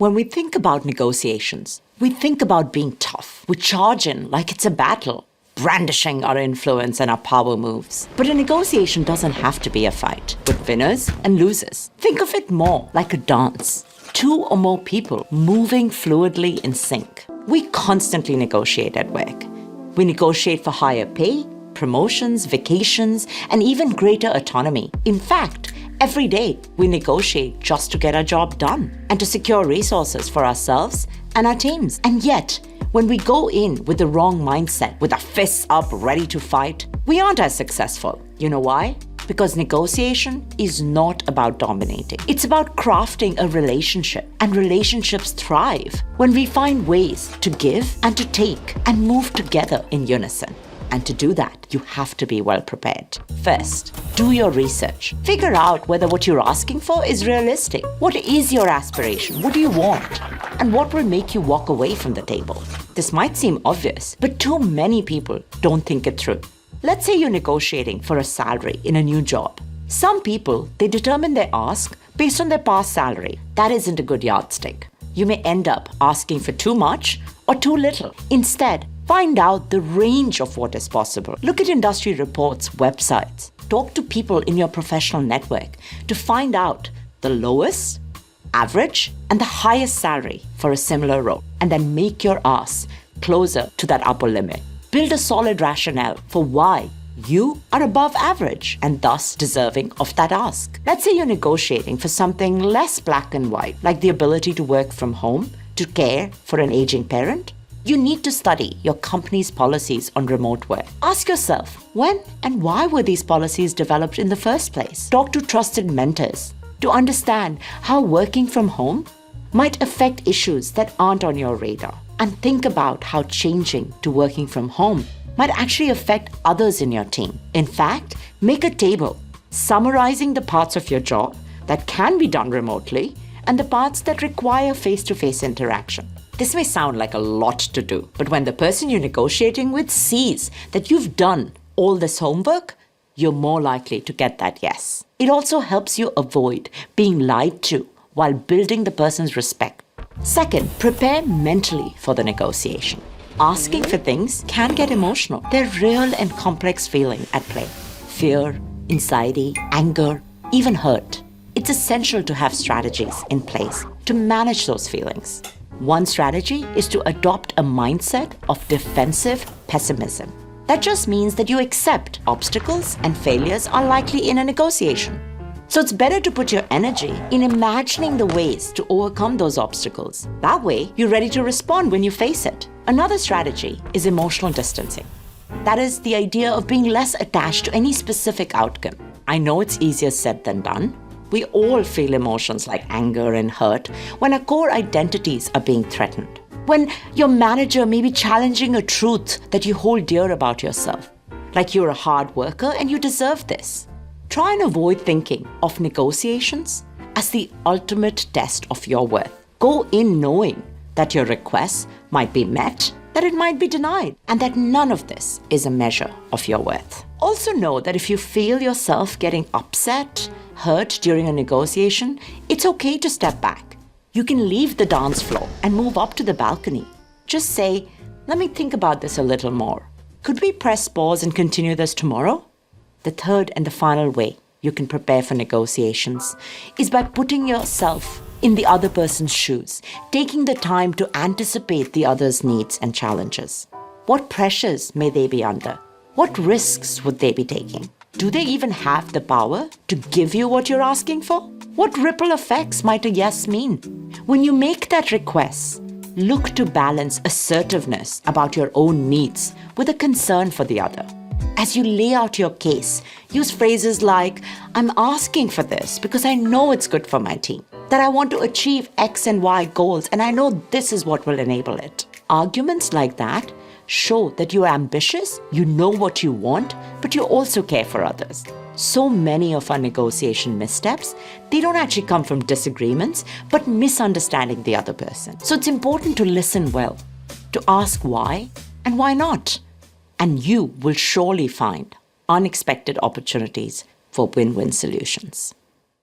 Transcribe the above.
When we think about negotiations, we think about being tough. We charge in like it's a battle, brandishing our influence and our power moves. But a negotiation doesn't have to be a fight with winners and losers. Think of it more like a dance. Two or more people moving fluidly in sync. We constantly negotiate at work. We negotiate for higher pay, promotions, vacations, and even greater autonomy. In fact, every day we negotiate just to get our job done and to secure resources for ourselves and our teams. And yet, when we go in with the wrong mindset, with our fists up, ready to fight, we aren't as successful. You know why? Because negotiation is not about dominating. It's about crafting a relationship, and relationships thrive when we find ways to give and to take and move together in unison. And to do that, you have to be well prepared. First, do your research. Figure out whether what you're asking for is realistic. What is your aspiration? What do you want? And what will make you walk away from the table? This might seem obvious, but too many people don't think it through. Let's say you're negotiating for a salary in a new job. Some people, they determine their ask based on their past salary. That isn't a good yardstick. You may end up asking for too much or too little. Instead, find out the range of what is possible. Look at industry reports, websites. Talk to people in your professional network to find out the lowest, average, and the highest salary for a similar role. And then make your ask closer to that upper limit. Build a solid rationale for why you are above average and thus deserving of that ask. Let's say you're negotiating for something less black and white, like the ability to work from home, to care for an aging parent. You need to study your company's policies on remote work. Ask yourself, when and why were these policies developed in the first place? Talk to trusted mentors to understand how working from home might affect issues that aren't on your radar. And think about how changing to working from home might actually affect others in your team. In fact, make a table summarizing the parts of your job that can be done remotely and the parts that require face-to-face interaction. This may sound like a lot to do, but when the person you're negotiating with sees that you've done all this homework, you're more likely to get that yes. It also helps you avoid being lied to while building the person's respect. Second, prepare mentally for the negotiation. Asking for things can get emotional. They're real and complex feelings at play. Fear, anxiety, anger, even hurt. It's essential to have strategies in place to manage those feelings. One strategy is to adopt a mindset of defensive pessimism. That just means that you accept obstacles and failures are likely in a negotiation. So it's better to put your energy in imagining the ways to overcome those obstacles. That way, you're ready to respond when you face it. Another strategy is emotional distancing. That is the idea of being less attached to any specific outcome. I know it's easier said than done. We all feel emotions like anger and hurt when our core identities are being threatened. When your manager may be challenging a truth that you hold dear about yourself, like you're a hard worker and you deserve this. Try and avoid thinking of negotiations as the ultimate test of your worth. Go in knowing that your requests might be met, that it might be denied, and that none of this is a measure of your worth. Also know that if you feel yourself getting upset, hurt during a negotiation, it's okay to step back. You can leave the dance floor and move up to the balcony. Just say, let me think about this a little more. Could we press pause and continue this tomorrow? The third and the final way you can prepare for negotiations is by putting yourself in the other person's shoes, taking the time to anticipate the other's needs and challenges. What pressures may they be under? What risks would they be taking? Do they even have the power to give you what you're asking for? What ripple effects might a yes mean? When you make that request, look to balance assertiveness about your own needs with a concern for the other. As you lay out your case, use phrases like, I'm asking for this because I know it's good for my team, that I want to achieve X and Y goals, and I know this is what will enable it. Arguments like that show that you are ambitious, you know what you want, but you also care for others. So many of our negotiation missteps, they don't actually come from disagreements, but misunderstanding the other person. So it's important to listen well, to ask why and why not. And you will surely find unexpected opportunities for win-win solutions.